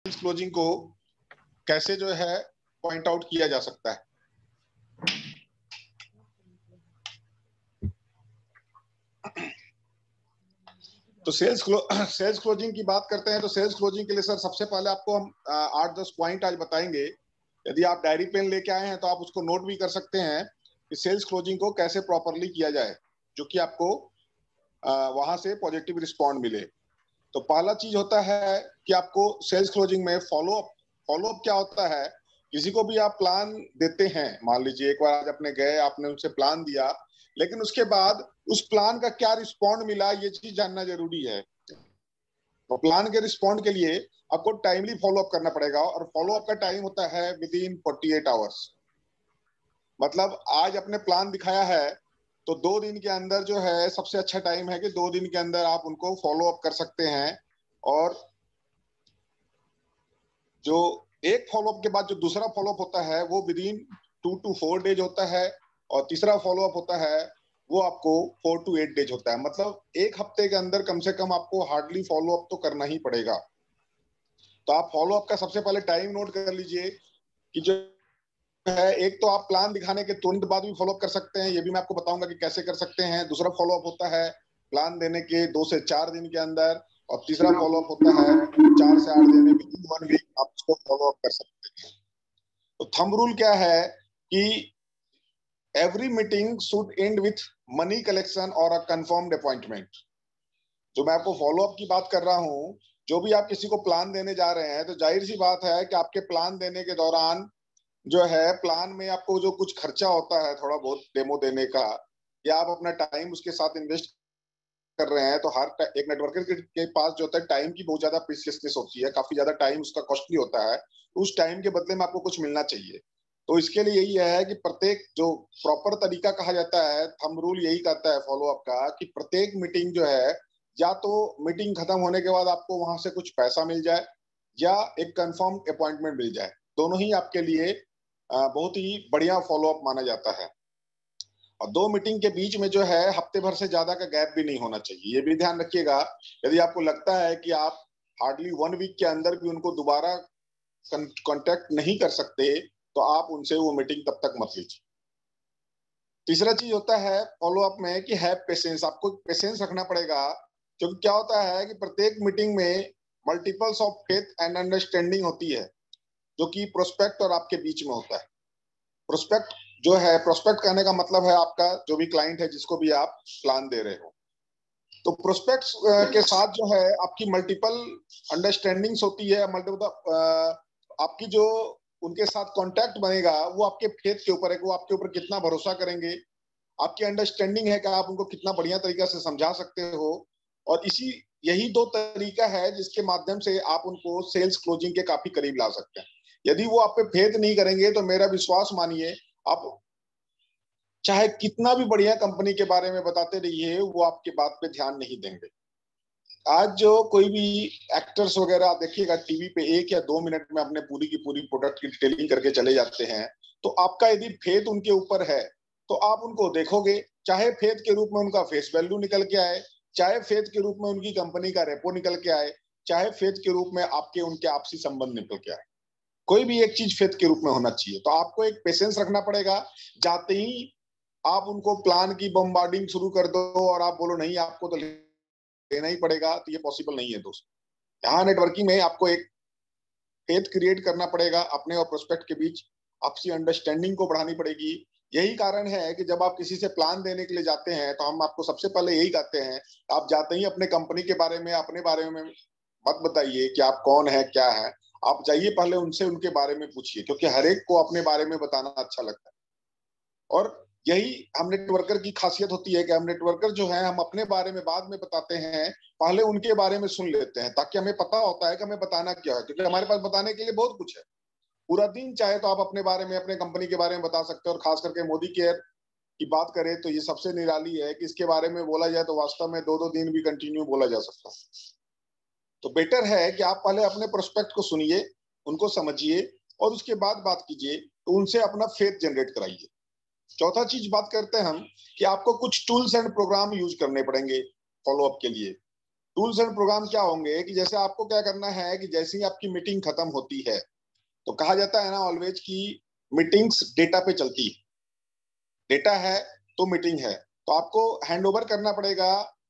Closing को कैसे जो है पॉइंट आउट किया जा सकता है। तो सेल्स क्लोजिंग की बात करते हैं तो सेल्स क्लोजिंग के लिए सर सबसे पहले आपको हम 8-10 पॉइंट आज बताएंगे। यदि आप डायरी पेन लेके आए हैं तो आप उसको नोट भी कर सकते हैं कि सेल्स क्लोजिंग को कैसे प्रॉपरली किया जाए, जो कि आपको वहां से पॉजिटिव रिस्पॉन्ड मिले। तो पहला चीज होता है कि आपको सेल्स क्लोजिंग में फॉलोअप क्या होता है। किसी को भी आप प्लान देते हैं, मान लीजिए एक बार आज अपने गए, आपने उनसे प्लान दिया, लेकिन उसके बाद उस प्लान का क्या रिस्पॉन्ड मिला ये चीज जानना जरूरी है। तो प्लान के रिस्पॉन्ड के लिए आपको टाइमली फॉलोअप करना पड़ेगा, और फॉलोअप का टाइम होता है विद इन 48 आवर्स। मतलब आज अपने प्लान दिखाया है तो 2 दिन के अंदर जो है सबसे अच्छा टाइम है कि 2 दिन के अंदर आप उनको फॉलो अप कर सकते हैं। और जो एक फॉलोअप के बाद जो दूसरा फॉलोअप होता है वो विद इन 2 to 4 डेज होता है, और तीसरा फॉलोअप होता है वो आपको 4 to 8 डेज होता है। मतलब एक हफ्ते के अंदर कम से कम आपको हार्डली फॉलोअप तो करना ही पड़ेगा। तो आप फॉलोअप का सबसे पहले टाइम नोट कर लीजिए कि जो है, एक तो आप प्लान दिखाने के तुरंत बाद भी फॉलोअप कर सकते हैं, ये भी मैं आपको बताऊंगा कि कैसे कर सकते हैं। दूसरा फॉलोअप होता है प्लान देने के 2 से 4 दिन के अंदर, और तीसरा फॉलोअप होता है 4 से 8 दिन में, विद इन 1 वीक आप उसको फॉलोअप कर सकते हैं। तो थंब रूल क्या है कि every meeting should and with money collection और अ कंफर्म्ड अपॉइंटमेंट। जो मैं आपको फॉलोअप की बात कर रहा हूँ, जो भी आप किसी को प्लान देने जा रहे हैं तो जाहिर सी बात है कि आपके प्लान देने के दौरान जो है प्लान में आपको जो कुछ खर्चा होता है थोड़ा बहुत डेमो देने का, या आप अपना टाइम उसके साथ इन्वेस्ट कर रहे हैं, तो हर एक नेटवर्कर के पास जो होता है टाइम की बहुत ज्यादा प्रीशियसनेस होती है, काफी ज्यादा टाइम उसका कॉस्टली होता है। तो उस टाइम के बदले में आपको कुछ मिलना चाहिए। तो इसके लिए यही है कि प्रत्येक जो प्रॉपर तरीका कहा जाता है, थंब रूल यही कहता है फॉलोअप का, कि प्रत्येक मीटिंग जो है, या तो मीटिंग खत्म होने के बाद आपको वहां से कुछ पैसा मिल जाए या एक कंफर्म अपॉइंटमेंट मिल जाए, दोनों ही आपके लिए बहुत ही बढ़िया फॉलोअप माना जाता है। और 2 मीटिंग के बीच में जो है हफ्ते भर से ज्यादा का गैप भी नहीं होना चाहिए, ये भी ध्यान रखिएगा। यदि आपको लगता है कि आप हार्डली 1 वीक के अंदर भी उनको दोबारा कांटेक्ट नहीं कर सकते, तो आप उनसे वो मीटिंग तब तक मत लीजिए। तीसरा चीज होता है फॉलोअप में कि हैव पेशेंस। आपको पेशेंस रखना पड़ेगा, क्योंकि क्या होता है कि प्रत्येक मीटिंग में multiples of faith and understanding होती है, जो कि प्रोस्पेक्ट और आपके बीच में होता है। प्रोस्पेक्ट जो है, प्रोस्पेक्ट कहने का मतलब है आपका जो भी क्लाइंट है जिसको भी आप प्लान दे रहे हो, तो प्रोस्पेक्ट्स के साथ जो है आपकी मल्टीपल अंडरस्टैंडिंग्स होती है। मल्टीपल आपकी जो उनके साथ कांटेक्ट बनेगा वो आपके फेथ के ऊपर है, वो आपके ऊपर कितना भरोसा करेंगे। आपकी अंडरस्टैंडिंग है कि आप उनको कितना बढ़िया तरीका से समझा सकते हो। और यही 2 तरीका है जिसके माध्यम से आप उनको सेल्स क्लोजिंग के काफी करीब ला सकते हैं। यदि वो आप पे फेथ नहीं करेंगे तो मेरा विश्वास मानिए, आप चाहे कितना भी बढ़िया कंपनी के बारे में बताते रहिए, वो आपके बात पे ध्यान नहीं देंगे। आज जो कोई भी एक्टर्स वगैरह आप देखिएगा टीवी पे 1 या 2 मिनट में अपने पूरी की पूरी प्रोडक्ट की डिटेलिंग करके चले जाते हैं। तो आपका यदि फेथ उनके ऊपर है तो आप उनको देखोगे, चाहे फेथ के रूप में उनका फेस वैल्यू निकल के आए, चाहे फेथ के रूप में उनकी कंपनी का रेपो निकल के आए, चाहे फेथ के रूप में आपके उनके आपसी संबंध निकल के आए, कोई भी एक चीज फेथ के रूप में होना चाहिए। तो आपको एक पेशेंस रखना पड़ेगा। जाते ही आप उनको प्लान की बम्बार्डिंग शुरू कर दो और आप बोलो नहीं आपको तो लेना ही पड़ेगा, तो ये पॉसिबल नहीं है दोस्त। यहाँ नेटवर्किंग में आपको एक फेथ क्रिएट करना पड़ेगा, अपने और प्रोस्पेक्ट के बीच आपसी अंडरस्टैंडिंग को बढ़ानी पड़ेगी। यही कारण है कि जब आप किसी से प्लान देने के लिए जाते हैं तो हम आपको सबसे पहले यही कहते हैं, आप जाते ही अपने कंपनी के बारे में, अपने बारे में मत बताइए कि आप कौन है क्या है। आप जाइए पहले उनसे उनके बारे में पूछिए, क्योंकि हर एक को अपने बारे में बताना अच्छा लगता है। और यही हम नेटवर्कर की खासियत होती है कि हम नेटवर्कर जो है, हम अपने बारे में बाद में बताते हैं, पहले उनके बारे में सुन लेते हैं, ताकि हमें पता होता है कि हमें बताना क्या है। क्योंकि हमारे पास बताने के लिए बहुत कुछ है, पूरा दिन चाहे तो आप अपने बारे में, अपने कंपनी के बारे में बता सकते हो। और खास करके मोदी केयर की बात करें तो ये सबसे निराली है कि इसके बारे में बोला जाए तो वास्तव में 2-2 दिन भी कंटिन्यू बोला जा सकता है। तो बेटर है कि आप पहले अपने प्रोस्पेक्ट को सुनिए, उनको समझिए, और उसके बाद बात कीजिए, तो उनसे अपना फेथ जनरेट कराइए। चौथा चीज बात करते हैं हम कि आपको कुछ टूल्स एंड प्रोग्राम यूज करने पड़ेंगे फॉलोअप के लिए। टूल्स एंड प्रोग्राम क्या होंगे कि जैसे आपको क्या करना है कि जैसे ही आपकी मीटिंग खत्म होती है, तो कहा जाता है ना ऑलवेज की मीटिंग्स डेटा पे चलती है। डेटा है तो मीटिंग है, तो आपको हैंड ओवर करना पड़ेगा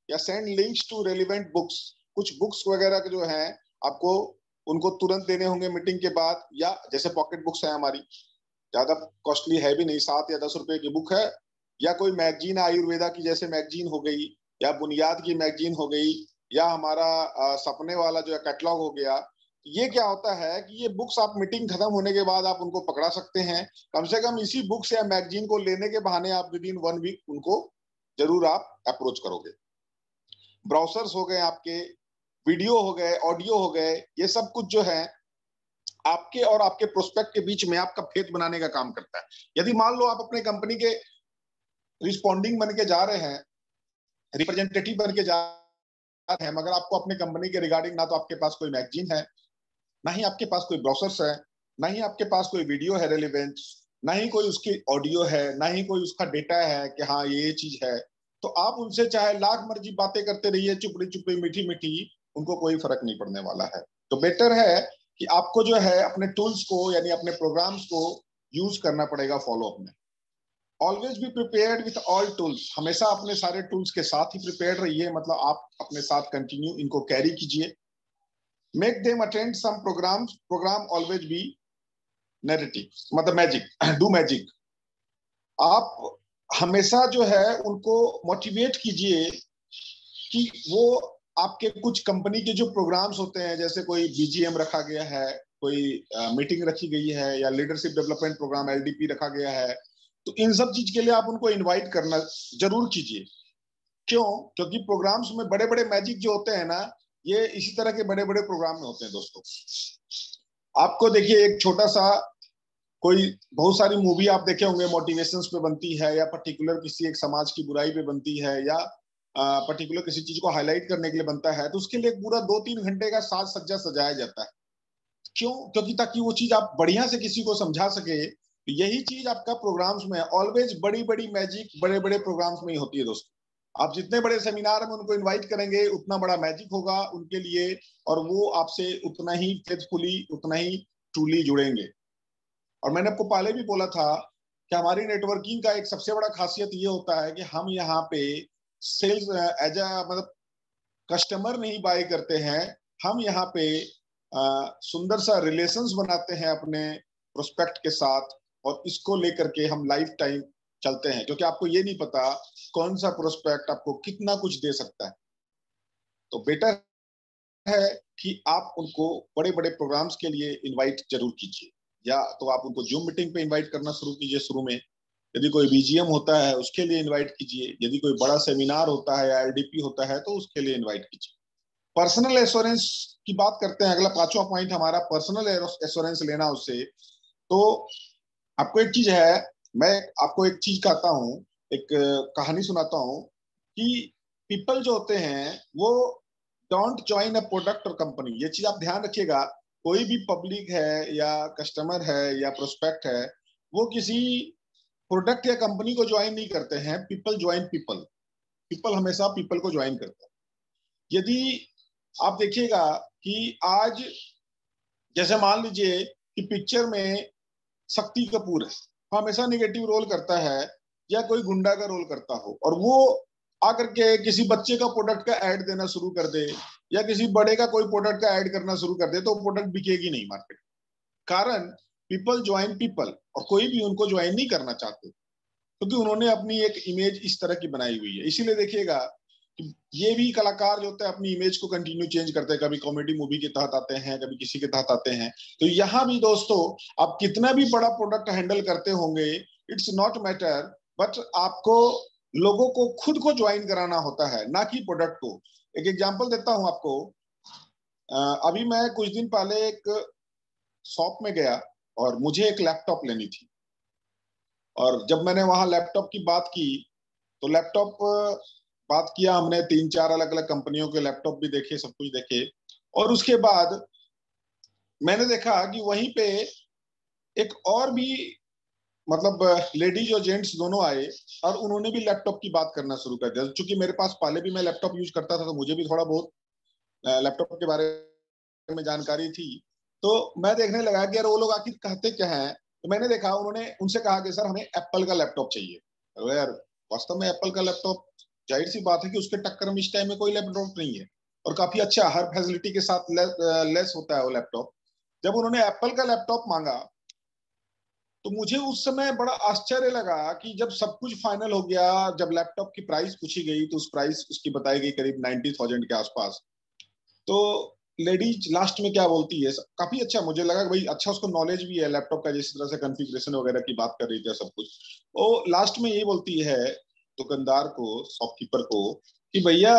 या send links to relevant books. कुछ बुक्स वगैरह के जो हैं आपको उनको तुरंत देने होंगे मीटिंग के बाद, या जैसे पॉकेट बुक्स है हमारी, ज्यादा कॉस्टली है भी नहीं, 7 या 10 रुपए की बुक है, या कोई मैगजीन आयुर्वेदा की जैसे मैगजीन हो गई, या बुनियाद की मैगजीन हो गई, या हमारा सपने वाला जो है कैटलॉग हो गया। ये क्या होता है कि ये बुक्स आप मीटिंग खत्म होने के बाद आप उनको पकड़ा सकते हैं। कम से कम इसी बुक्स या मैगजीन को लेने के बहाने आप विद इन 1 वीक उनको जरूर आप अप्रोच करोगे। ब्राउजर्स हो गए आपके, वीडियो हो गए, ऑडियो हो गए, ये सब कुछ जो है आपके और आपके प्रोस्पेक्ट के बीच में आपका फेथ बनाने का काम करता है। यदि मान लो आप अपने कंपनी के रिस्पॉन्डिंग बन के जा रहे हैं, रिप्रेजेंटेटिव बन के जा रहे हैं, मगर आपको अपने कंपनी के रिगार्डिंग ना तो आपके पास कोई मैगजीन है, ना ही आपके पास कोई ब्राउजर्स है, ना ही आपके पास कोई वीडियो है रेलिवेंट, ना ही कोई उसकी ऑडियो है, ना ही कोई उसका डेटा है कि हाँ ये चीज है, तो आप उनसे चाहे लाख मर्जी बातें करते रहिए चुपड़ी चुपड़ी मीठी मीठी, उनको कोई फर्क नहीं पड़ने वाला है। तो बेटर है कि आपको जो है अपने टूल्स को यानी अपने प्रोग्राम्स को यूज करना पड़ेगा फॉलो अप में। Always be prepared with all tools, हमेशा अपने सारे टूल्स के साथ ही प्रिपेयर्ड रहिए, मतलब आप अपने साथ कंटिन्यू इनको कैरी कीजिए। Make them attend some programs, program always be narrative मतलब मैजिक डू मैजिक। आप हमेशा जो है उनको मोटिवेट कीजिए कि वो आपके कुछ कंपनी के जो प्रोग्राम्स होते हैं, जैसे कोई बीजीएम रखा गया है, कोई मीटिंग रखी गई है, या लीडरशिप डेवलपमेंट प्रोग्राम एलडीपी रखा गया है, तो इन सब चीज के लिए आप उनको इनवाइट करना जरूर कीजिए। क्यों? क्योंकि प्रोग्राम्स में बड़े बड़े मैजिक जो होते हैं ना, ये इसी तरह के बड़े बड़े प्रोग्राम में होते हैं दोस्तों। आपको देखिए एक छोटा सा कोई, बहुत सारी मूवी आप देखे होंगे मोटिवेशंस पे बनती है, या पर्टिकुलर किसी एक समाज की बुराई पे बनती है, या पर्टिकुलर किसी चीज को हाईलाइट करने के लिए बनता है, तो उसके लिए पूरा 2-3 घंटे का साज सज्जा सजाया जाता है। क्यों? क्योंकि ताकि वो चीज आप बढ़िया से किसी को समझा सके। तो यही चीज आपका प्रोग्राम्स में है, ऑलवेज बड़ी बड़ी मैजिक बड़े बड़े प्रोग्राम्स में ही होती है दोस्तों। आप जितने बड़े सेमिनार में उनको इनवाइट करेंगे उतना बड़ा मैजिक होगा उनके लिए, और वो आपसे उतना ही फेथफुली उतना ही ट्रूली जुड़ेंगे। और मैंने आपको पहले भी बोला था कि हमारी नेटवर्किंग का एक सबसे बड़ा खासियत ये होता है कि हम यहाँ पे सेल्स एज अ मतलब कस्टमर नहीं बाय करते हैं, हम यहाँ पे सुंदर सा रिलेशंस बनाते हैं अपने प्रोस्पेक्ट के साथ, और इसको लेकर के हम लाइफ टाइम चलते हैं, क्योंकि आपको ये नहीं पता कौन सा प्रोस्पेक्ट आपको कितना कुछ दे सकता है। तो बेटर है कि आप उनको बड़े बड़े प्रोग्राम्स के लिए इनवाइट जरूर कीजिए, या तो आप उनको जूम मीटिंग पे इनवाइट करना शुरू कीजिए शुरू में। यदि कोई बीजीएम होता है उसके लिए इनवाइट कीजिए, यदि कोई बड़ा सेमिनार होता है या एलडीपी होता है तो उसके लिए इनवाइट कीजिए। पर्सनल एश्योरेंस की बात करते हैं, अगला 5वां पॉइंट हमारा पर्सनल एश्योरेंस लेना उससे। तो आपको एक चीज है, मैं आपको एक चीज कहता हूँ, एक कहानी सुनाता हूँ कि पीपल जो होते हैं वो डोंट ज्वाइन अ प्रोडक्ट और कंपनी। ये चीज आप ध्यान रखिएगा, कोई भी पब्लिक है या कस्टमर है या प्रोस्पेक्ट है, वो किसी प्रोडक्ट या कंपनी को ज्वाइन नहीं करते हैं, पीपल ज्वाइन पीपल। पीपल हमेशा पीपल को ज्वाइन करते हैं। यदि आप देखिएगा कि आज जैसे मान लीजिए कि पिक्चर में शक्ति कपूर है, वो हमेशा निगेटिव रोल करता है, या कोई गुंडा का रोल करता हो, और वो आकर के किसी बच्चे का प्रोडक्ट का ऐड देना शुरू कर दे, या किसी बड़े का कोई प्रोडक्ट का ऐड करना शुरू कर दे, तो प्रोडक्ट बिकेगी नहीं मार्केट। कारण पीपल ज्वाइन पीपल, और कोई भी उनको ज्वाइन नहीं करना चाहते, क्योंकि उन्होंने अपनी एक इमेज इस तरह की बनाई हुई है। इसीलिए देखिएगा कि ये भी कलाकार जो होते हैं अपनी इमेज को कंटिन्यू चेंज करते हैं, कभी कॉमेडी मूवी के तहत आते हैं, कभी किसी के तहत आते हैं। तो यहाँ भी दोस्तों आप कितना भी बड़ा प्रोडक्ट हैंडल करते होंगे, इट्स नॉट मैटर, बट आपको लोगों को खुद को ज्वाइन कराना होता है, ना कि प्रोडक्ट को। एक एग्जाम्पल देता हूं आपको। अभी मैं कुछ दिन पहले एक शॉप में गया और मुझे एक लैपटॉप लेनी थी, और जब मैंने वहां लैपटॉप की बात की, तो लैपटॉप बात किया हमने, 3-4 अलग अलग कंपनियों के लैपटॉप भी देखे, सब कुछ देखे। और उसके बाद मैंने देखा कि वहीं पे एक और भी मतलब लेडीज और जेंट्स दोनों आए, और उन्होंने भी लैपटॉप की बात करना शुरू कर दिया। चूंकि मेरे पास पहले भी मैं लैपटॉप यूज करता था, तो मुझे भी थोड़ा बहुत लैपटॉप के बारे में जानकारी थी, तो मैं देखने लगा कि यार वो लोग आखिर कहते क्या हैं। तो मैंने देखा, उन्होंने उनसे कहा कि सर हमें एप्पल का लैपटॉप चाहिए। तो यार वास्तव में एप्पल का लैपटॉप, जाहिर सी बात है कि उसके टक्कर में इस टाइम में कोई लैपटॉप नहीं है, और काफी अच्छा हर फैसिलिटी के साथ लेस होता है वो लैपटॉप। जब उन्होंने एप्पल का लैपटॉप मांगा तो मुझे उस समय बड़ा आश्चर्य लगा कि जब सब कुछ फाइनल हो गया, जब लैपटॉप की प्राइस पूछी गई तो उस प्राइस उसकी बताई गई करीब 90,000 के आसपास। तो लेडीज लास्ट में क्या बोलती है, काफी अच्छा मुझे लगा कि भाई अच्छा उसको नॉलेज भी है लैपटॉप का, जिस तरह से कॉन्फ़िगरेशन वगैरह की बात कर रही थी सब कुछ। वो लास्ट में ये बोलती है दुकानदार को, शॉपकीपर को, कि भैया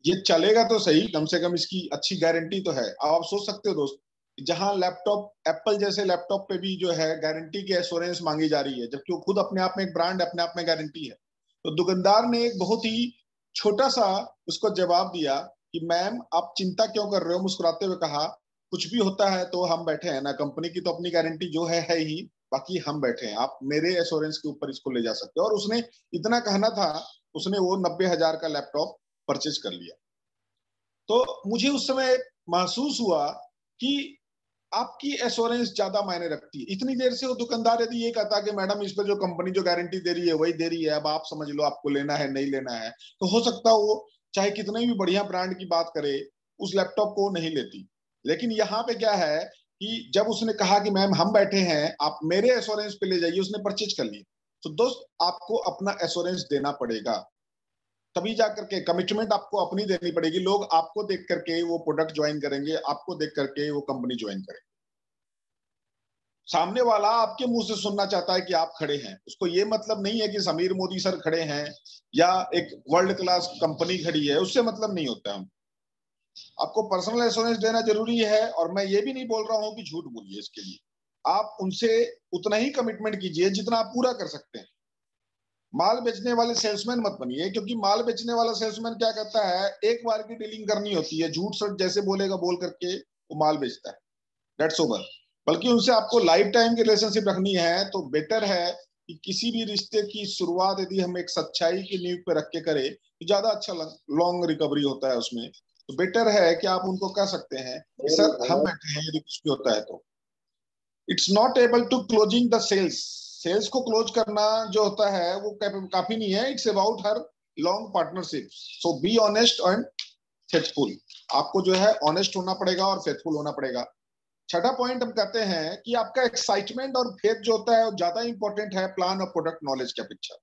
ये चलेगा तो सही, कम से कम इसकी अच्छी गारंटी तो है। अब आप सोच सकते हो दोस्त, जहां लैपटॉप एप्पल जैसे लैपटॉप पे भी जो है गारंटी की एश्योरेंस मांगी जा रही है, जबकि वो खुद अपने आप में एक ब्रांड, अपने आप में गारंटी है। तो दुकानदार ने एक बहुत ही छोटा सा उसको जवाब दिया कि मैम आप चिंता क्यों कर रहे हो, मुस्कुराते हुए कहा, कुछ भी होता है तो हम बैठे हैं ना, कंपनी की तो अपनी गारंटी जो है ही, बाकी हम बैठे हैं, आप मेरे एश्योरेंस के ऊपर इसको ले जा सकते हो। और उसने इतना कहना था, उसने वो 90,000 का लैपटॉप परचेज कर लिया। तो मुझे उस समय महसूस हुआ कि आपकी एश्योरेंस ज्यादा मायने रखती है। इतनी देर से वो दुकानदार यदि ये कहता कि मैडम इस पर जो कंपनी जो गारंटी दे रही है वही दे रही है, अब आप समझ लो आपको लेना है नहीं लेना है, तो हो सकता वो चाहे कितने भी बढ़िया ब्रांड की बात करे उस लैपटॉप को नहीं लेती। लेकिन यहाँ पे क्या है कि जब उसने कहा कि मैम हम बैठे हैं, आप मेरे एश्योरेंस पे ले जाइए, उसने परचेज कर लिया। तो दोस्त आपको अपना एश्योरेंस देना पड़ेगा, तभी जाकर के कमिटमेंट आपको अपनी देनी पड़ेगी। लोग आपको देख करके वो प्रोडक्ट ज्वाइन करेंगे, आपको देख करके वो कंपनी ज्वाइन करेंगे। सामने वाला आपके मुंह से सुनना चाहता है कि आप खड़े हैं, उसको ये मतलब नहीं है कि समीर मोदी सर खड़े हैं या एक वर्ल्ड क्लास कंपनी खड़ी है, उससे मतलब नहीं होता है। आपको पर्सनल एश्योरेंस देना जरूरी है, और मैं ये भी नहीं बोल रहा हूं कि झूठ बोलिए इसके लिए। आप उनसे उतना ही कमिटमेंट कीजिए जितना आप पूरा कर सकते हैं। माल बेचने वाले सेल्समैन मत बनिए, क्योंकि माल बेचने वाला सेल्समैन क्या करता है, एक बार की डीलिंग करनी होती है, झूठ सच जैसे बोलेगा बोल करके वो माल बेचता है, दैट्स ओवर। बल्कि उनसे आपको लाइफ टाइम की रिलेशनशिप रखनी है, तो बेटर है कि किसी भी रिश्ते की शुरुआत यदि हम एक सच्चाई की नींव पे रख के करें तो ज्यादा अच्छा लॉन्ग रिकवरी होता है उसमें। तो बेटर है कि आप उनको कह सकते हैं कि सर हम बैठे हैं, यदि कुछ भी होता है तो। It's not able to closing the sales, sales को क्लोज करना जो होता है वो काफी नहीं है, इट्स अबाउट हर long partnership. So be honest and faithful. आपको जो है ऑनेस्ट होना पड़ेगा और फेथफुल होना पड़ेगा। छठा पॉइंट हम कहते हैं कि आपका एक्साइटमेंट और फेथ जो होता है वो ज्यादा इंपॉर्टेंट है प्लान और प्रोडक्ट नॉलेज के अपेक्षा।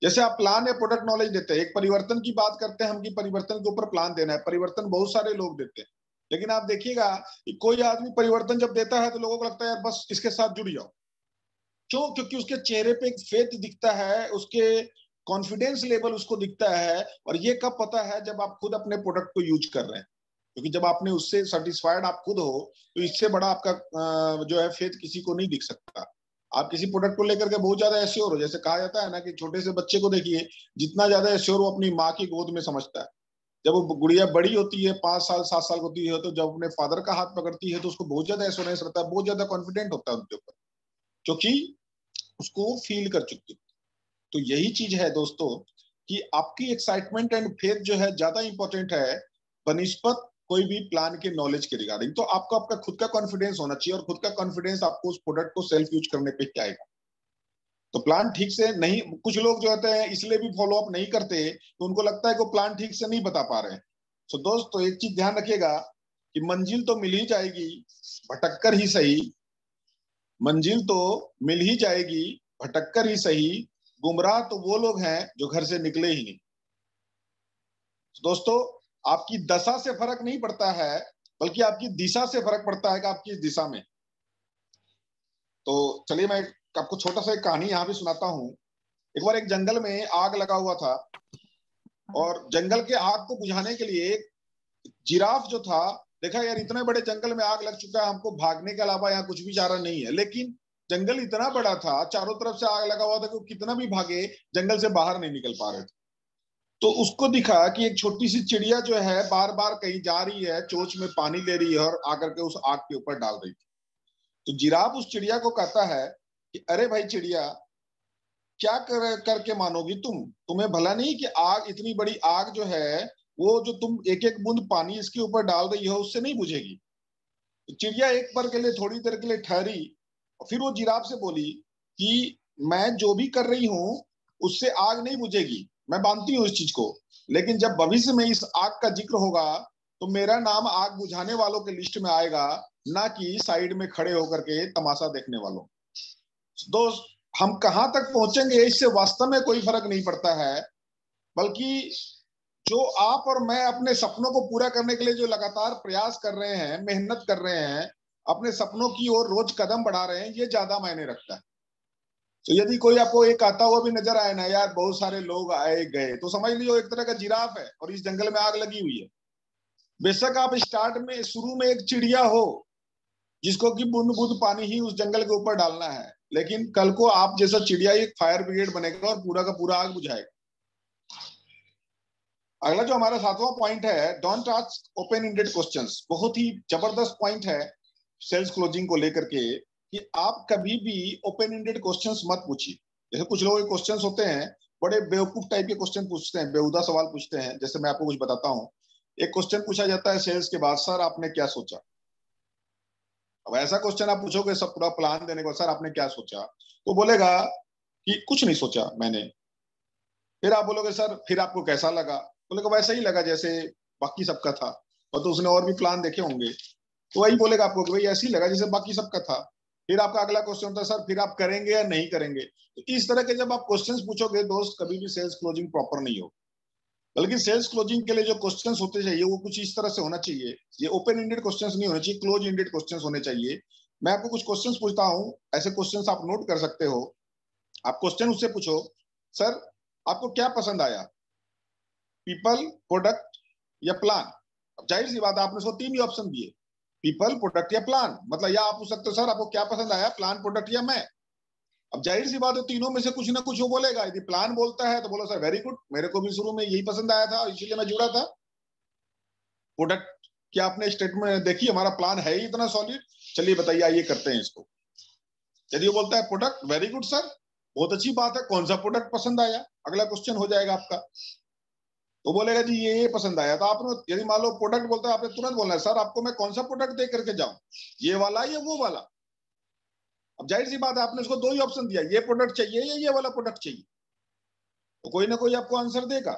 जैसे आप प्लान या प्रोडक्ट नॉलेज देते हैं, एक परिवर्तन की बात करते हैं हम कि परिवर्तन के ऊपर प्लान देना है, परिवर्तन बहुत सारे लोग देते हैं, लेकिन आप देखिएगा कि कोई आदमी परिवर्तन जब देता है तो लोगों को लगता है यार बस इसके साथ जुड़ जाओ। क्यों? क्योंकि उसके चेहरे पे एक फेथ दिखता है, उसके कॉन्फिडेंस लेवल उसको दिखता है। और ये कब पता है, जब आप खुद अपने प्रोडक्ट को यूज कर रहे हैं, क्योंकि जब आपने उससे सेटिस्फाइड आप खुद हो तो इससे बड़ा आपका जो है फेथ किसी को नहीं दिख सकता। आप किसी प्रोडक्ट को लेकर के बहुत ज्यादा एश्योर हो, जैसे कहा जाता है ना कि छोटे से बच्चे को देखिए, जितना ज्यादा एश्योर वो अपनी माँ की गोद में समझता है। जब वो गुड़िया बड़ी होती है, 5 साल 7 साल होती है, तो जब अपने फादर का हाथ पकड़ती है तो उसको बहुत ज्यादा एश्योरेंस रहता है, बहुत ज्यादा कॉन्फिडेंट होता है उनके ऊपर, क्योंकि उसको फील कर चुकी है। तो यही चीज है दोस्तों कि आपकी एक्साइटमेंट एंड फेथ जो है ज्यादा इंपॉर्टेंट है बनिस्पत कोई भी प्लान के नॉलेज के रिगार्डिंग। तो आपको आपका खुद का कॉन्फिडेंस होना चाहिए, और खुद का कॉन्फिडेंस आपको उस प्रोडक्ट को सेल्फ यूज करने पे क्या आएगा। तो प्लान ठीक से नहीं, कुछ लोग जो होते हैं इसलिए भी फॉलो अप नहीं करते तो उनको लगता है कि प्लान ठीक से नहीं बता पा रहे हैं। तो दोस्तों एक चीज ध्यान रखिएगा कि मंजिल तो मिल ही जाएगी, भटक कर ही सही। मंजिल तो मिल ही जाएगी, भटक कर ही सही। गुमराह तो वो लोग हैं जो घर से निकले ही नहीं। दोस्तों आपकी दशा से फर्क नहीं पड़ता है, बल्कि आपकी दिशा से फर्क पड़ता है कि आप किस दिशा में। तो चलिए मैं आपको छोटा सा एक कहानी यहाँ भी सुनाता हूँ। एक बार एक जंगल में आग लगा हुआ था, और जंगल के आग को बुझाने के लिए एक जिराफ जो था, देखा यार इतने बड़े जंगल में आग लग चुका है, हमको भागने के अलावा यहाँ कुछ भी चारा नहीं है। लेकिन जंगल इतना बड़ा था, चारों तरफ से आग लगा हुआ था कि वो कितना भी भागे जंगल से बाहर नहीं निकल पा रहे थे। तो उसको दिखा कि एक छोटी सी चिड़िया जो है बार बार कहीं जा रही है, चोंच में पानी ले रही है और आकर के उस आग के ऊपर डाल रही थी। तो जिराफ उस चिड़िया को कहता है कि अरे भाई चिड़िया, क्या करके मानोगी तुम? तुम्हें भला नहीं कि आग, इतनी बड़ी आग जो है वो जो तुम एक एक बूंद पानी इसके ऊपर डाल रही हो उससे नहीं बुझेगी। तो चिड़िया एक पल के लिए, थोड़ी देर के लिए ठहरी, और फिर वो जिराफ से बोली कि मैं जो भी कर रही हूँ उससे आग नहीं बुझेगी, मैं मानती हूँ इस चीज को, लेकिन जब भविष्य में इस आग का जिक्र होगा तो मेरा नाम आग बुझाने वालों के लिस्ट में आएगा, ना कि साइड में खड़े होकर के तमाशा देखने वालों। दोस्त, हम कहां तक पहुंचेंगे इससे वास्तव में कोई फर्क नहीं पड़ता है, बल्कि जो आप और मैं अपने सपनों को पूरा करने के लिए जो लगातार प्रयास कर रहे हैं, मेहनत कर रहे हैं, अपने सपनों की ओर रोज कदम बढ़ा रहे हैं, ये ज्यादा मायने रखता है। तो यदि कोई आपको एक आता हुआ भी नजर आए ना, यार बहुत सारे लोग आए गए, तो समझ लीजिए एक तरह का जिराफ है और इस जंगल में आग लगी हुई है। बेशक आप स्टार्ट में, शुरू में एक चिड़िया हो जिसको कि बूंद बूंद पानी ही उस जंगल के ऊपर डालना है, लेकिन कल को आप जैसा चिड़िया एक फायर ब्रिगेड बनेगा और पूरा का पूरा आग बुझाएगा। अगला जो हमारा 7वां पॉइंट है, don't ask open ended questions. बहुत ही जबरदस्त पॉइंट है सेल्स क्लोजिंग को लेकर के, कि आप कभी भी ओपन एंडेड क्वेश्चंस मत पूछिए। जैसे कुछ लोग क्वेश्चंस होते हैं, बड़े बेवकूफ टाइप के क्वेश्चन पूछते हैं, बेहुदा सवाल पूछते हैं। जैसे मैं आपको कुछ बताता हूँ, एक क्वेश्चन पूछा जाता है सेल्स के बाद, सर आपने क्या सोचा। अब ऐसा क्वेश्चन आप पूछोगे सब पूरा प्लान देने को, सर आपने क्या सोचा, तो बोलेगा कि कुछ नहीं सोचा मैंने। फिर आप बोलोगे सर फिर आपको कैसा लगा, बोलेगा वैसा ही लगा जैसे बाकी सबका था, और तो उसने और भी प्लान देखे होंगे, तो वही बोलेगा आपको कि भाई ऐसे ही लगा जैसे बाकी सबका था। फिर आपका अगला क्वेश्चन होता है, सर फिर आप करेंगे या नहीं करेंगे। तो इस तरह के जब आप क्वेश्चंस पूछोगे दोस्त, कभी भी सेल्स क्लोजिंग प्रॉपर नहीं हो। बल्कि सेल्स क्लोजिंग के लिए जो क्वेश्चंस होते चाहिए वो कुछ इस तरह से होना चाहिए, ये ओपन एंडेड क्वेश्चंस नहीं होने चाहिए, क्लोज एंडेड क्वेश्चंस होने चाहिए। मैं आपको कुछ क्वेश्चंस पूछता हूँ, ऐसे क्वेश्चंस आप नोट कर सकते हो। आप क्वेश्चन उससे पूछो, सर आपको क्या पसंद आया, पीपल, प्रोडक्ट या प्लान। अब जाहिर सी बात है, आपने उसको 3 ही ऑप्शन दिए, पीपल, प्रोडक्ट या प्लान। मतलब या आप पूछ सकते हो सर आपको क्या पसंद आया, प्लान, प्रोडक्ट या मैं। अब जाहिर सी बात है तीनों में से कुछ ना कुछ वो बोलेगा। यदि प्लान बोलता है तो बोलो सर वेरी गुड, मेरे को भी शुरू में यही पसंद आया था इसीलिए मैं जुड़ा था। प्रोडक्ट, क्या आपने स्टेटमेंट देखी, हमारा प्लान है ही इतना सॉलिड, चलिए बताइए आइए करते हैं इसको। यदि वो बोलता है प्रोडक्ट, वेरी गुड सर, बहुत अच्छी बात है, कौन सा प्रोडक्ट पसंद आया, अगला क्वेश्चन हो जाएगा आपका। तो बोलेगा जी ये पसंद आया। तो आपने यदि मान लो प्रोडक्ट बोलता है, आपने तुरंत बोलना है सर आपको मैं कौन सा प्रोडक्ट दे करके जाऊं, ये वाला या वो वाला। अब जाहिर सी बात है आपने उसको 2 ही ऑप्शन दिया, ये प्रोडक्ट चाहिए या ये वाला प्रोडक्ट चाहिए, तो कोई ना कोई आपको आंसर देगा।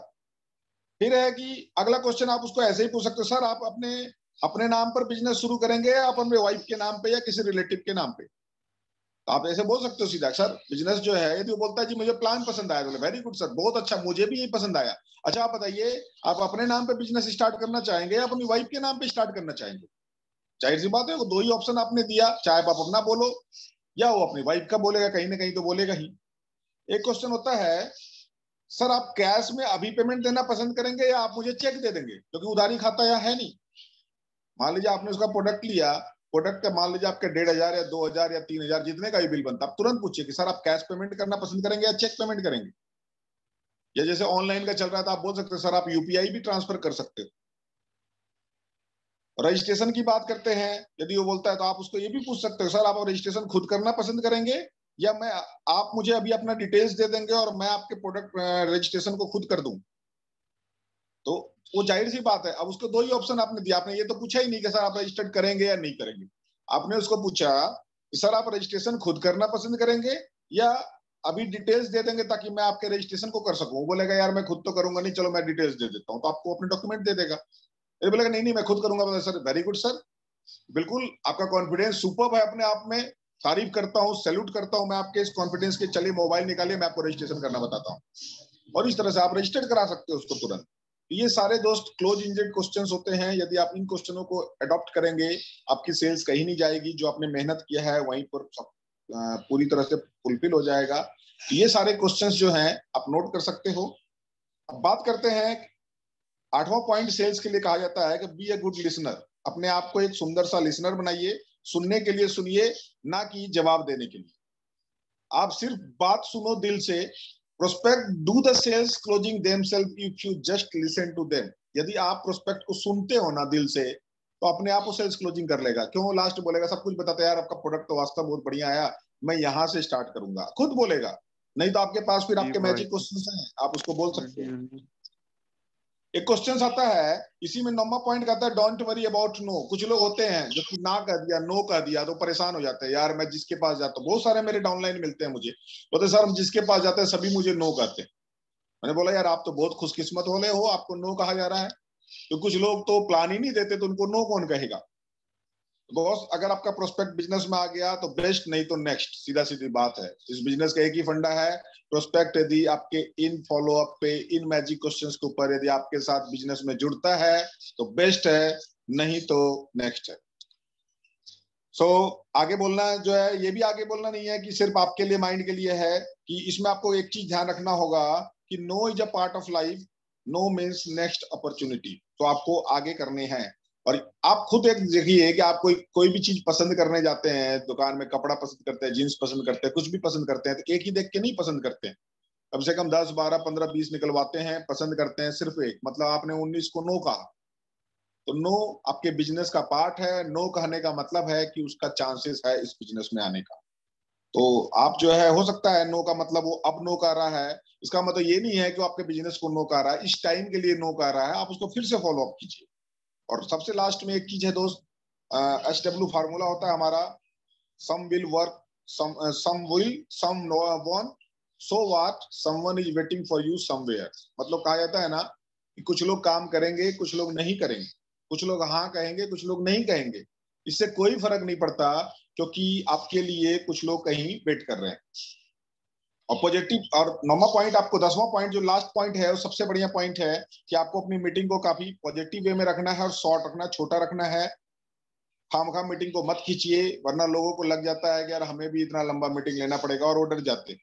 फिर है कि अगला क्वेश्चन आप उसको ऐसे ही पूछ सकते हो, सर आप अपने अपने नाम पर बिजनेस शुरू करेंगे या आप अपने वाइफ के नाम पे या किसी रिलेटिव के नाम पे। तो आप ऐसे बोल सकते हो सीधा, सर बिजनेस जो है, यदि वो बोलता है जी मुझे प्लान पसंद आया, तो वेरी गुड सर, बहुत अच्छा, मुझे भी यही पसंद आया। अच्छा आप बताइए, आप अपने नाम पे बिजनेस स्टार्ट करना चाहेंगे या अपनी वाइफ के नाम पे स्टार्ट करना चाहेंगे। जाहिर सी बात है वो 2 ही ऑप्शन आपने दिया, चाहे आप अपना बोलो या वो अपनी वाइफ का बोलेगा, कहीं ना कहीं तो बोलेगा ही। एक क्वेश्चन होता है, सर आप कैश में अभी पेमेंट देना पसंद करेंगे या आप मुझे चेक दे देंगे, क्योंकि उधारी खाता यहाँ है नहीं। मान लीजिए आपने उसका प्रोडक्ट लिया, प्रोडक्ट का मान लीजिए आपके 1,500 या 2,000 या 3,000 जितने का भी बिल बनता, आप तुरंत पूछिए कि सर आप कैश पेमेंट करना पसंद करेंगे या चेक पेमेंट करेंगे। या जैसे ऑनलाइन का चल रहा था, आप बोल सकते हैं सर आप यूपीआई भी ट्रांसफर कर सकते हो। रजिस्ट्रेशन की बात करते हैं, यदि वो बोलता है तो आप उसको ये भी पूछ सकते हो, सर आप रजिस्ट्रेशन खुद करना पसंद करेंगे या मैं, आप मुझे अभी अपना डिटेल्स दे देंगे और मैं आपके प्रोडक्ट रजिस्ट्रेशन को खुद कर दूं। तो वो जाहिर सी बात है, अब उसको 2 ही ऑप्शन आपने दिया, आपने ये तो पूछा ही नहीं कि सर आप रजिस्टर्ड करेंगे या नहीं करेंगे। आपने उसको पूछा कि सर आप रजिस्ट्रेशन खुद करना पसंद करेंगे या अभी डिटेल्स दे देंगे ताकि मैं आपके रजिस्ट्रेशन को कर सकूं। बोलेगा यार मैं खुद तो करूंगा नहीं, चलो मैं डिटेल्स दे देता हूँ, तो आपको अपने डॉक्यूमेंट दे देगा। ये बोलेगा नहीं नहीं मैं खुद करूंगा, बोले सर वेरी गुड सर, बिल्कुल आपका कॉन्फिडेंस सुपर्ब है अपने आप में, तारीफ करता हूँ, सैल्यूट करता हूँ मैं आपके इस कॉन्फिडेंस के। चलिए मोबाइल निकालिए, मैं आपको रजिस्ट्रेशन करना बताता हूँ। और इस तरह से आप रजिस्टर्ड करा सकते हो उसको तुरंत। ये सारे दोस्त क्लोज एंडेड क्वेश्चंस होते हैं, यदि आप इन क्वेश्चनों को अडॉप्ट करेंगे आपकी सेल्स कहीं नहीं जाएगी, जो आपने मेहनत किया है वहीं पर पूरी तरह से फुलफिल हो जाएगा। तो ये सारे क्वेश्चंस जो हैं आप नोट कर सकते हो। अब बात करते हैं 8वां पॉइंट सेल्स के लिए कहा जाता है कि बी ए गुड लिसनर। अपने आप को एक सुंदर सा लिसनर बनाइए, सुनने के लिए सुनिए, ना कि जवाब देने के लिए। आप सिर्फ बात सुनो दिल से। Prospect do the sales closing themselves if you just listen to them. यदि आप प्रोस्पेक्ट को सुनते हो ना दिल से, तो अपने आप वो सेल्स क्लोजिंग कर लेगा। क्यों, लास्ट बोलेगा सब कुछ बताते यार आपका प्रोडक्ट तो वास्तव बहुत बढ़िया आया, मैं यहाँ से स्टार्ट करूंगा, खुद बोलेगा। नहीं तो आपके पास फिर जी आपके भाई। मैजिक क्वेश्चंस हैं, आप उसको बोल हाँ सकते जी, हो। हाँ जी। एक क्वेश्चन आता है इसी में 9वां पॉइंट कहता है डोंट वरी अबाउट नो। कुछ लोग होते हैं जो कि ना कह दिया, नो कह दिया तो परेशान हो जाते हैं, यार मैं जिसके पास जाता हूँ, बहुत सारे मेरे डाउनलाइन मिलते हैं मुझे, बोलते सर हम जिसके पास जाते हैं सभी मुझे नो कहते हैं। मैंने बोला यार आप तो बहुत खुशकिस्मत वाले हो, आपको नो कहा जा रहा है। तो कुछ लोग तो प्लान ही नहीं देते, तो उनको नो कौन कहेगा। बॉस अगर आपका प्रोस्पेक्ट बिजनेस में आ गया तो बेस्ट, नहीं तो नेक्स्ट, सीधा सीधी बात है। इस बिजनेस का एक ही फंडा है, प्रोस्पेक्ट यदि आपके इन फॉलोअप पे, इन मैजिक क्वेश्चंस के ऊपर यदि आपके साथ बिजनेस में जुड़ता है तो बेस्ट है, नहीं तो नेक्स्ट है। सो आगे बोलना जो है, ये भी आगे बोलना नहीं है कि सिर्फ आपके लिए, माइंड के लिए है, कि इसमें आपको एक चीज ध्यान रखना होगा कि no is a part of life, no means next opportunity. तो आपको आगे करने हैं। और आप खुद एक देखिए कि आप कोई भी चीज पसंद करने जाते हैं, दुकान में कपड़ा पसंद करते हैं, जीन्स पसंद करते हैं, कुछ भी पसंद करते हैं, तो एक ही देख के नहीं पसंद करते हैं, कम से कम 10 12 15 20 निकलवाते हैं, पसंद करते हैं सिर्फ एक। मतलब आपने 19 को नो कहा, तो नो आपके बिजनेस का पार्ट है। नो कहने का मतलब है कि उसका चांसेस है इस बिजनेस में आने का। तो आप जो है, हो सकता है नो का मतलब वो अब नो कर रहा है, इसका मतलब ये नहीं है कि वो आपके बिजनेस को नो कर रहा है, इस टाइम के लिए नो कर रहा है, आप उसको फिर से फॉलो अप कीजिए। और सबसे लास्ट में एक चीज है दोस्त, SW फार्मूला होता है हमारा, some will work, some will, some one, so what, someone is waiting for you somewhere. मतलब कहा जाता है ना कि कुछ लोग काम करेंगे, कुछ लोग नहीं करेंगे, कुछ लोग हाँ कहेंगे, कुछ लोग नहीं कहेंगे, इससे कोई फर्क नहीं पड़ता, क्योंकि आपके लिए कुछ लोग कहीं वेट कर रहे हैं। और पॉजिटिव, और 9वां पॉइंट, आपको 10वां पॉइंट जो लास्ट पॉइंट है वो सबसे बढ़िया पॉइंट है, कि आपको अपनी मीटिंग को काफी पॉजिटिव वे में रखना है और शॉर्ट रखना, छोटा रखना है। खामखा मीटिंग को मत खींचिए, वरना लोगों को लग जाता है कि यार हमें भी इतना लंबा मीटिंग लेना पड़ेगा, और वो डर जाते हैं।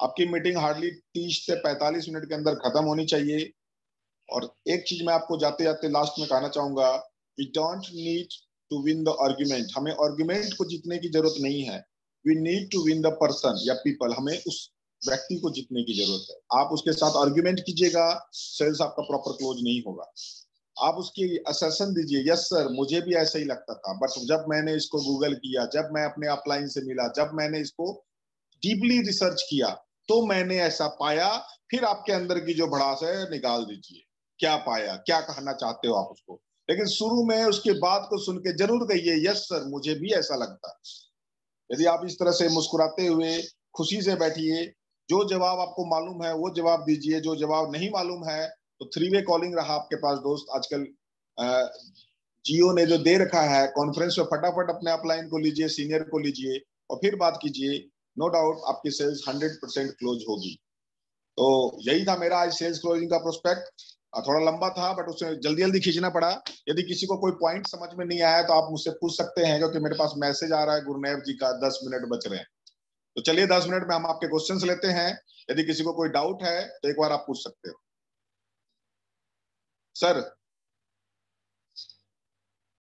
आपकी मीटिंग हार्डली 30 से 45 मिनट के अंदर खत्म होनी चाहिए। और एक चीज मैं आपको जाते जाते लास्ट में कहना चाहूंगा, we don't need to win the argument. हमें आर्ग्यूमेंट को जीतने की जरूरत नहीं है, we need to win the person या पीपल। हमें उस व्यक्ति को जीतने की जरूरत है। आप उसके साथ आर्ग्यूमेंट कीजिएगा, सेल्स आपका प्रॉपर क्लोज नहीं होगा। आप उसकी असेसन दीजिए, यस सर मुझे भी ऐसा ही लगता था, बट जब मैंने इसको गूगल किया, जब मैं अपने अपलाइन से मिला, जब मैंने इसको डीपली रिसर्च किया, तो मैंने ऐसा पाया। फिर आपके अंदर की जो भड़ास है निकाल दीजिए, क्या पाया, क्या कहना चाहते हो आप उसको। लेकिन शुरू में उसके बात को सुन के जरूर कहिए यस सर मुझे भी ऐसा लगता है। यदि आप इस तरह से मुस्कुराते हुए खुशी से बैठिए, जो जवाब आपको मालूम है वो जवाब दीजिए, जो जवाब नहीं मालूम है तो 3 वे कॉलिंग रहा आपके पास दोस्त। आजकल जियो ने जो दे रखा है कॉन्फ्रेंस में, फटाफट अपने अपलाइन को लीजिए, सीनियर को लीजिए और फिर बात कीजिए। नो डाउट आपकी सेल्स 100% क्लोज होगी। तो यही था मेरा आज सेल्स क्लोजिंग का प्रोस्पेक्ट। थोड़ा लंबा था बट उसे जल्दी जल्दी खींचना पड़ा। यदि किसी को कोई पॉइंट समझ में नहीं आया तो आप मुझसे पूछ सकते हैं, क्योंकि मेरे पास मैसेज आ रहा है गुरुदेव जी का, 10 मिनट बच रहे हैं। तो चलिए 10 मिनट में हम आपके क्वेश्चंस लेते हैं। यदि किसी को कोई डाउट है तो एक बार आप पूछ सकते हो। सर